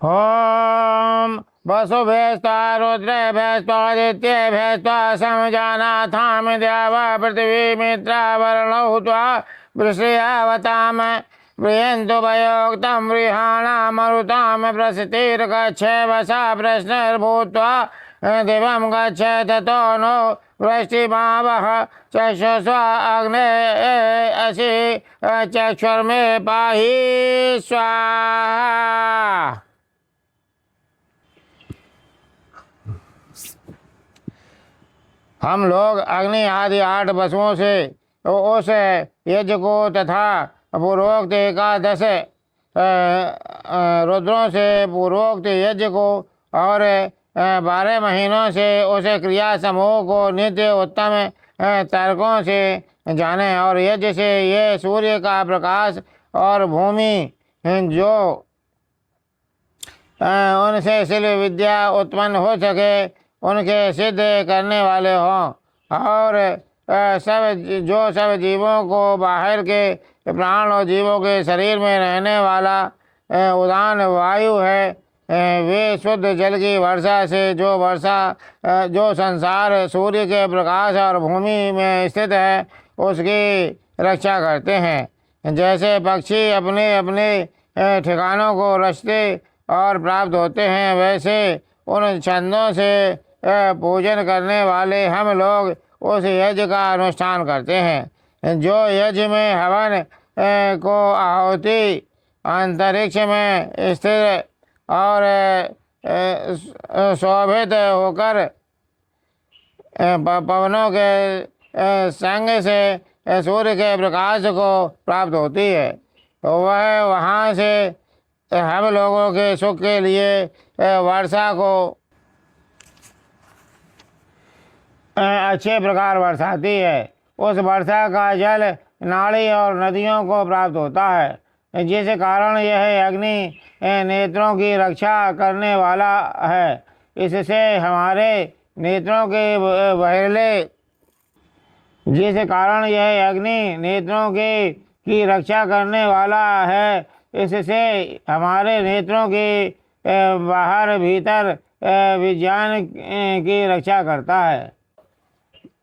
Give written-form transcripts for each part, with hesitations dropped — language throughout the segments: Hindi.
ओम वसुभ्यस्त्वा रुद्रेभ्यस्त्वादित्येभ्यस्त्वा समजानाथाम द्यावा पृथिवी मित्रा वरुणौ त्वा वृषयावताम व्रियन्तु वयोक्तं वृहाणां मरुतां प्रसृतिर्गच्छेवसा प्रश्नर्भूत्वा दिवं गच्छ ततो नो वृष्टिमावह चक्षुष्वा अग्ने असि चक्षुर्मे पाहि स्वाहा। हम लोग अग्नि आदि 8 वसुओं से उस यज्ञ को तथा पूर्वोक्त 11 रुद्रों से पूर्वोक्त यज्ञ को और 12 महीनों से उस क्रिया समूह को नित्य उत्तम तर्कों से जाने। और यज्ञ से ये सूर्य का प्रकाश और भूमि जो उनसे शिल्प विद्या उत्पन्न हो सके उनके सिद्ध करने वाले हों। और सब जीवों को बाहर के प्राण और जीवों के शरीर में रहने वाला उदान वायु है, वे शुद्ध जल की वर्षा से जो संसार सूर्य के प्रकाश और भूमि में स्थित है उसकी रक्षा करते हैं। जैसे पक्षी अपने अपने ठिकानों को रचते और प्राप्त होते हैं, वैसे उन छंदों से पूजन करने वाले हम लोग उस यज्ञ का अनुष्ठान करते हैं। जो यज्ञ में हवन को आहुति अंतरिक्ष में स्थिर और शोभित होकर पवनों के संग से सूर्य के प्रकाश को प्राप्त होती है, वह वहाँ से हम लोगों के सुख के लिए वर्षा को अच्छे प्रकार बरसाती है। उस वर्षा का जल नाली और नदियों को प्राप्त होता है, जिस कारण यह अग्नि नेत्रों की रक्षा करने वाला है। इससे हमारे नेत्रों के बहेले जिस कारण यह अग्नि नेत्रों की रक्षा करने वाला है, इससे हमारे नेत्रों के बाहर भीतर विज्ञान की रक्षा करता है।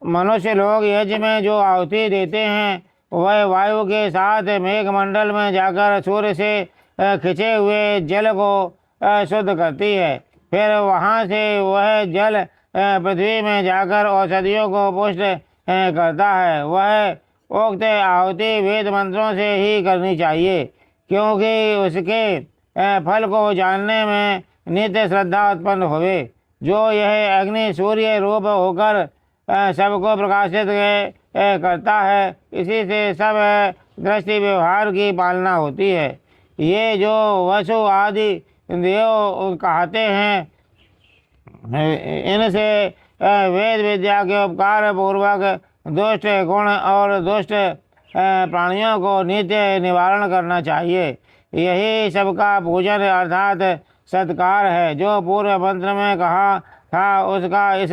मनुष्य लोग यज्ञ में जो आहुति देते हैं वह वायु के साथ मेघमंडल में जाकर सूर्य से खिंचे हुए जल को शुद्ध करती है। फिर वहाँ से वह जल पृथ्वी में जाकर औषधियों को पुष्ट करता है। वह उक्त आहुति वेद मंत्रों से ही करनी चाहिए, क्योंकि उसके फल को जानने में नित्य श्रद्धा उत्पन्न होवे। जो यह अग्नि सूर्य रूप होकर सबको प्रकाशित करता है, इसी से सब दृष्टि व्यवहार की पालना होती है। ये जो वसु आदि देव कहते हैं, इनसे वेद विद्या के उपकार पूर्वक दुष्ट गुण और दुष्ट प्राणियों को नित्य निवारण करना चाहिए। यही सबका पूजन अर्थात सत्कार है। जो पूर्व मंत्र में कहा था उसका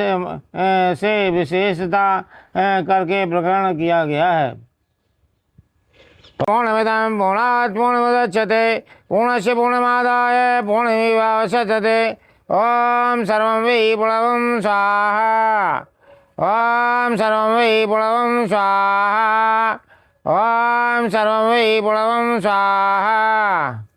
से विशेषता करके प्रकरण किया गया है। पूर्णमिदं पूर्णात् पूर्णमुदच्यते पूर्णस्य पूर्णमादाय पूर्णमेवावशिष्यते। ओम सर्वं वै प्रणवं स्वाहा। ओम सर्वं वै प्रणवं स्वाहा। ओम सर्वं वै प्रणवं स्वाहा।